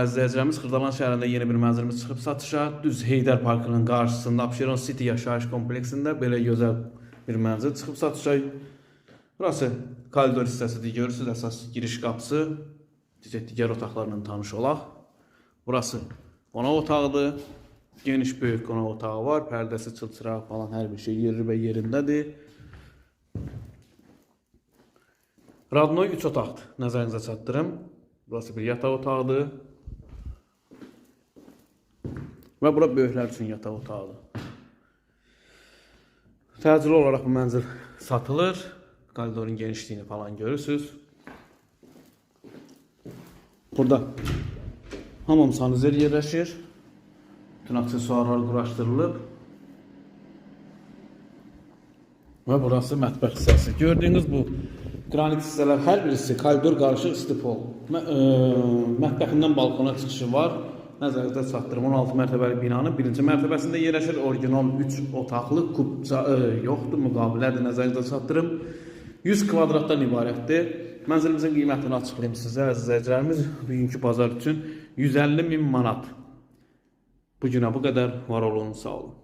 İzləyicilərimiz, Xırdalan şəhərində yeni bir mənzilimiz çıxıb satışa. Düz Heydər Parkının qarşısında Abşeron City yaşayış kompleksində belə gözəl bir mənzil çıxıb satışa. Burası koridor hissəsidir. Görürsünüz, əsas giriş qapısı. Digər otaqlarla tanış olaq. Burası qonaq otağıdır. Geniş böyük qonaq otağı var. Pərdəsi, çılçıraq falan hər bir şey yeri və yerindədir. Radnoy 3 otaqdır. Nəzərinizə çatdırım. Burası bir yataq otağıdır. Və bura böyüklər üçün yataq otağıdır. Təcili olaraq bu mənzil satılır. Koridorun genişliyini falan görürsünüz. Burada hamam sanizer yerləşir. Bütün aksesuarlar quraşdırılıb. Və burası mətbəx hissəsi. Gördüyünüz bu granit hissələr hər birisi koridor qarışıq istipol. Mətbəxindən balkona çıxışı var. Nəzərinizdə çatdırım. 16 mərtəbəli binanın birinci mərtəbəsində yerləşir. Orijinal 3 otaqlı kubca yoxdur, müqabilədir. Nəzərinizdə çatdırım. 100 kvadratdan ibarətdir. Mənzilimizin qiymətini açıqlayayım sizə, əziz izləyicilərimiz. Bugünkü bazar üçün 150.000 manat. Bu günə bu qədər, var olun, sağ olun.